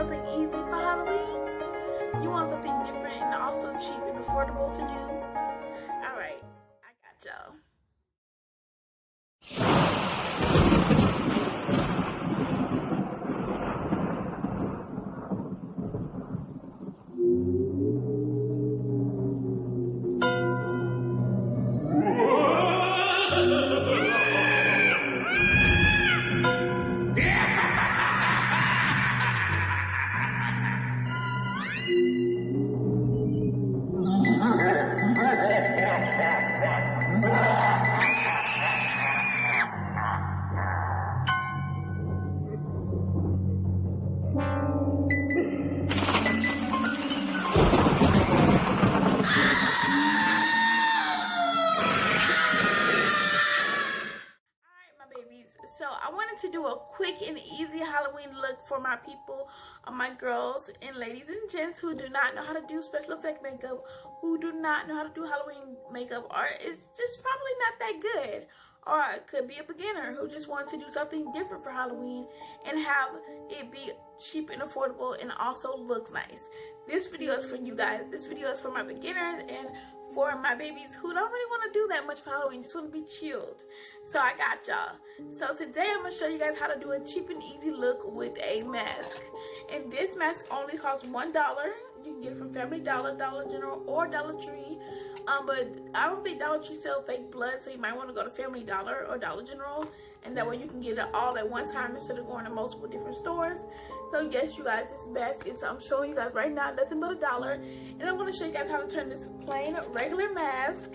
something easy for Halloween? You want something different and also cheap and affordable to do? Alright, I got y'all. So I wanted to do a quick and easy Halloween look for my people, my girls and ladies and gents who do not know how to do special effect makeup, who do not know how to do Halloween makeup, or it's just probably not that good, or it could be a beginner who just wants to do something different for Halloween and have it be cheap and affordable and also look nice. This video is for you guys. This video is for my beginners and for my babies who don't really want to do that much for Halloween, just want to be chilled. So I got y'all. So today I'm going to show you guys how to do a cheap and easy look with a mask. And this mask only costs $1. You can get it from Family Dollar, Dollar General, or Dollar Tree. But I don't think Dollar Tree sells fake blood, so you might want to go to Family Dollar or Dollar General, and that way you can get it all at one time instead of going to multiple different stores. So yes, you guys, this mask is, I'm showing you guys right now, nothing but $1. And I'm going to show you guys how to turn this plain regular mask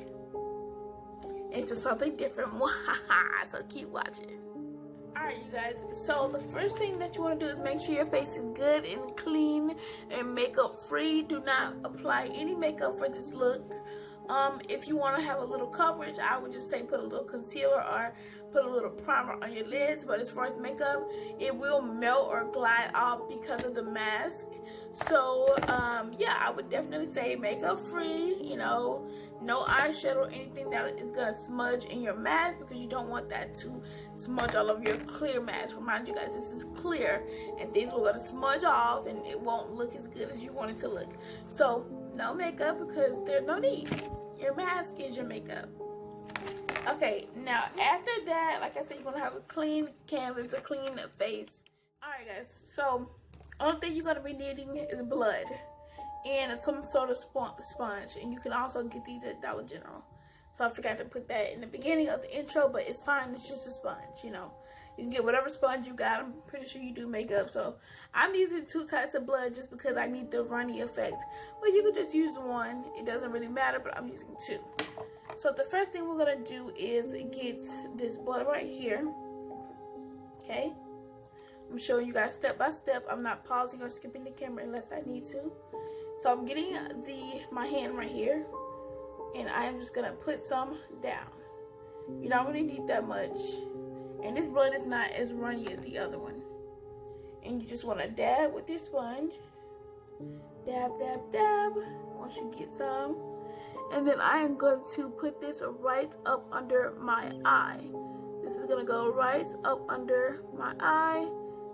into something different. So keep watching. Alright, you guys, so the first thing that you want to do is make sure your face is good and clean and makeup free. Do not apply any makeup for this look. If you want to have a little coverage, I would just say put a little concealer or put a little primer on your lids. But as far as makeup, it will melt or glide off because of the mask. So yeah, I would definitely say makeup free, you know, no eyeshadow or anything that is going to smudge in your mask, because you don't want that to smudge all over your clear mask. Remind you guys, this is clear and things will going to smudge off and it won't look as good as you want it to look. So no makeup, because there's no need. Your mask is your makeup. Okay, now after that, like I said, you're going to have a clean canvas, a clean face. Alright guys, so only thing you're going to be needing is blood and some sort of sponge. And you can also get these at Dollar General. So I forgot to put that in the beginning of the intro, but it's fine. It's just a sponge, you know. You can get whatever sponge you got. I'm pretty sure you do makeup. So I'm using 2 types of blood just because I need the runny effect. But you could just use one. It doesn't really matter, but I'm using 2. So the first thing we're going to do is get this blood right here. Okay. I'm showing you guys step by step. I'm not pausing or skipping the camera unless I need to. So I'm getting my hand right here. And I am just going to put some down. You don't really need that much. And this blood is not as runny as the other one. And you just want to dab with this sponge. Dab, dab, dab. Once you get some. And then I am going to put this right up under my eye. This is going to go right up under my eye.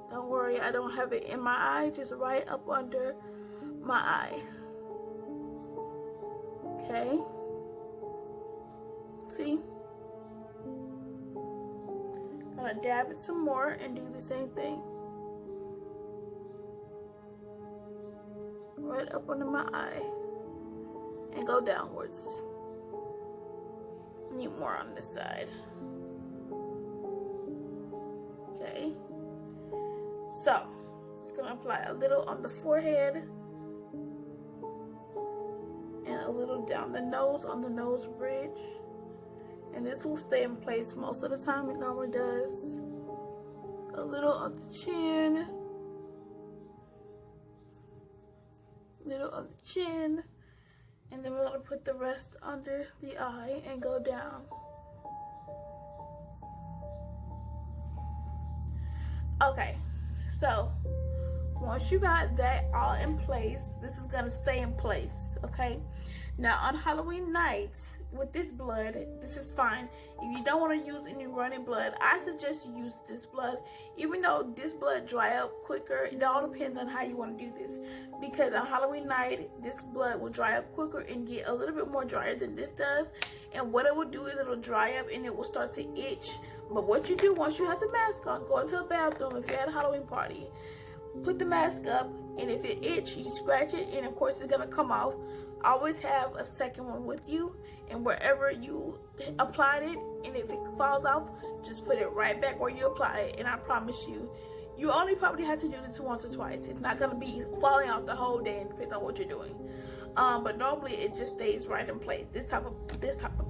Don't worry, I don't have it in my eye. Just right up under my eye. Okay. See? Gonna dab it some more and do the same thing. Right up under my eye. And go downwards. Need more on this side. Okay. So, just gonna apply a little on the forehead. And a little down the nose on the nose bridge. And this will stay in place most of the time. It normally does. A little on the chin. Little on the chin. And then we're going to put the rest under the eye and go down. Okay. So, once you got that all in place, this is going to stay in place. okay? Now on Halloween night, with this blood, this is fine. If you don't want to use any running blood, I suggest you use this blood. Even though this blood dry up quicker, it all depends on how you want to do this. Because on Halloween night, this blood will dry up quicker and get a little bit more drier than this does. And what it will do is it'll dry up and it will start to itch. But what you do once you have the mask on, go into a bathroom if you're at a Halloween party, put the mask up, and if it itch, you scratch it, and of course it's gonna come off. Always have a second one with you, and wherever you applied it, and if it falls off, just put it right back where you applied it. And I promise you, you only probably have to do this once or twice. It's not gonna be falling off the whole day, and depends on what you're doing. But normally it just stays right in place. This type of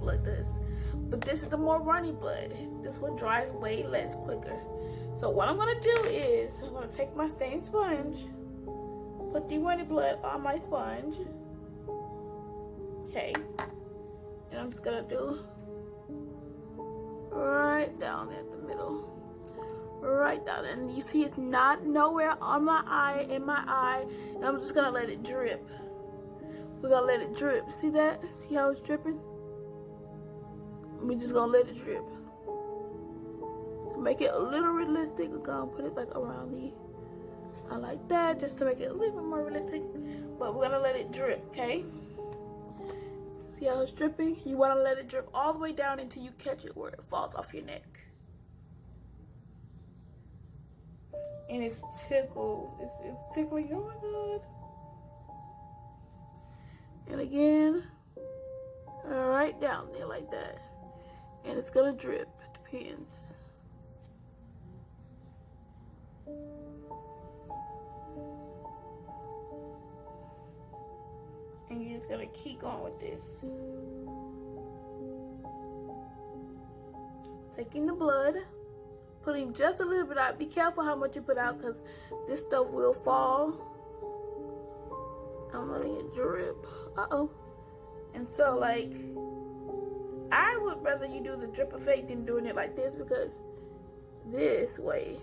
blood does. But this is a more runny blood. This one dries way less quicker. So what I'm gonna do is I'm gonna take my same sponge, put the runny blood on my sponge. Okay. And I'm just gonna do right down at the middle. Right down. And you see it's not nowhere on my eye, in my eye. And I'm just gonna let it drip. We're gonna let it drip. See that? See how it's dripping? We're just gonna let it drip. To make it a little realistic, we're gonna put it like around the eye like that, just to make it a little bit more realistic. But we're gonna let it drip, okay? See how it's dripping? You wanna let it drip all the way down until you catch it where it falls off your neck. And it's tickled. It's tickling. Oh my god. And again, right down there like that. And it's gonna drip. Depends. And you're just gonna keep going with this. Taking the blood, putting just a little bit out. Be careful how much you put out because this stuff will fall. I'm letting it drip. Uh-oh. And so, like, I would rather you do the drip effect than doing it like this, because this way,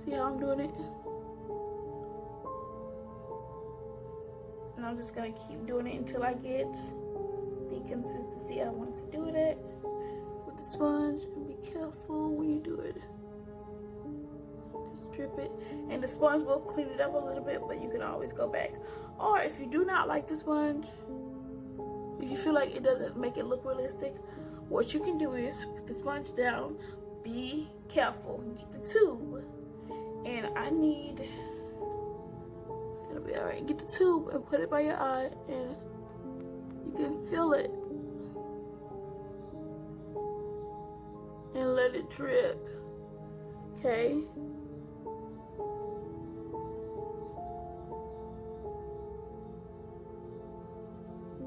see how I'm doing it? And I'm just gonna keep doing it until I get the consistency I want to do it at with the sponge. And be careful when you do it. Just drip it, and the sponge will clean it up a little bit, but you can always go back. Or if you do not like the sponge, if you feel like it doesn't make it look realistic, what you can do is put the sponge down. Be careful. Get the tube, and it'll be alright. Get the tube and put it by your eye, and you can feel it, and let it drip. Okay.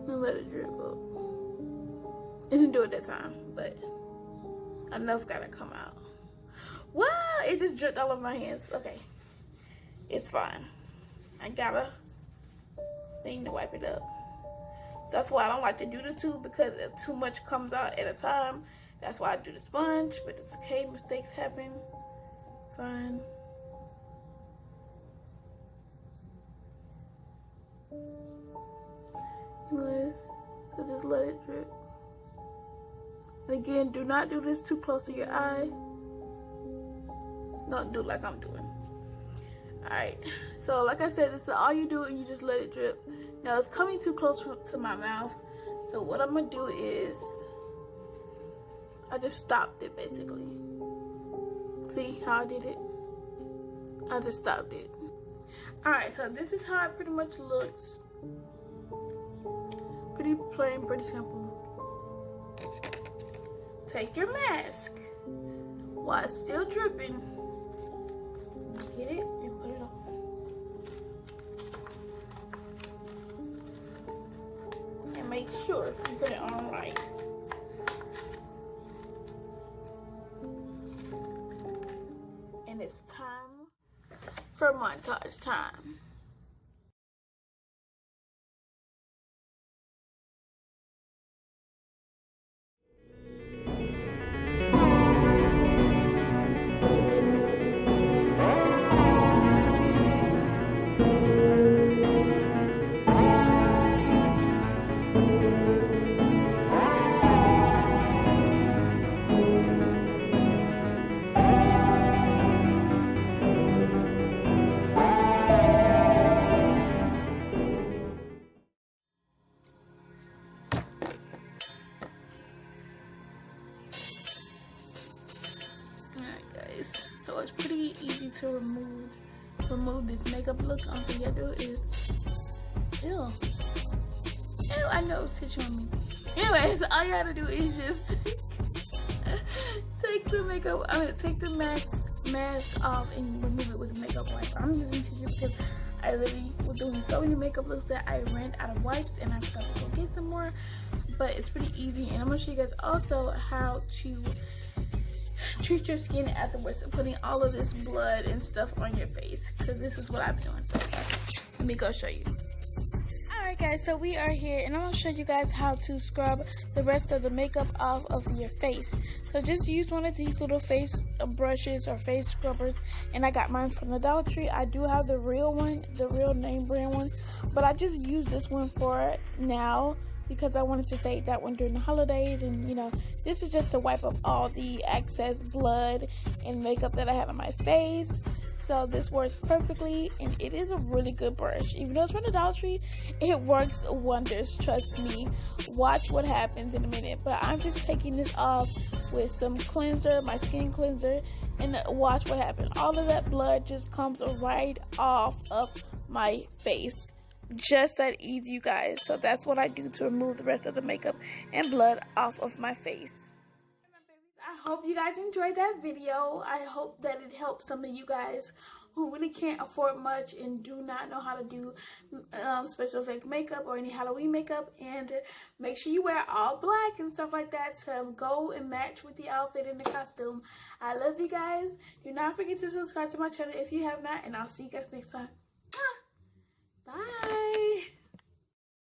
And let it drip up. It didn't do it that time, but enough gotta come out. Well, it just dripped all over my hands. Okay, it's fine. I gotta thing to wipe it up. That's why I don't like to do the tube, because too much comes out at a time. That's why I do the sponge, but it's okay. Mistakes happen. It's fine. Anyways, so just let it drip. And again, do not do this too close to your eye. Don't do like I'm doing. Alright, so like I said, this is all you do, and you just let it drip. Now it's coming too close to my mouth, so what I'm gonna do is I just stopped it basically. See how I did it? I just stopped it. Alright, so this is how it pretty much looks. Pretty plain, pretty simple. Take your mask while it's still dripping. Get it and put it on. And make sure you put it on right. And it's time for montage time. guys. So it's pretty easy to remove this makeup look. All you gotta do is, ew, I know it's touching on me. Anyways, all you gotta do is just take the mask off and remove it with a makeup wipe. I'm using tissue because I literally was doing so many makeup looks that I ran out of wipes and I forgot to go get some more. But it's pretty easy, and I'm gonna show you guys also how to treat your skin afterwards, putting all of this blood and stuff on your face, because this is what I'm doing. So let me go show you. Alright guys, so we are here and I'm going to show you guys how to scrub the rest of the makeup off of your face. So just use one of these little face brushes or face scrubbers, and I got mine from the Dollar Tree. I do have the real one, the real name brand one, but I just use this one for now because I wanted to save that one during the holidays, and you know, this is just to wipe up all the excess blood and makeup that I have on my face. So this works perfectly, and it is a really good brush. Even though it's from the Dollar Tree, it works wonders, trust me. Watch what happens in a minute. But I'm just taking this off with some cleanser, my skin cleanser, and watch what happens. All of that blood just comes right off of my face. Just that easy, you guys. So that's what I do to remove the rest of the makeup and blood off of my face. I hope you guys enjoyed that video. I hope that it helped some of you guys who really can't afford much and do not know how to do special effect makeup or any Halloween makeup. And make sure you wear all black and stuff like that to go and match with the outfit and the costume. I love you guys. Do not forget to subscribe to my channel if you have not, and I'll see you guys next time. Bye.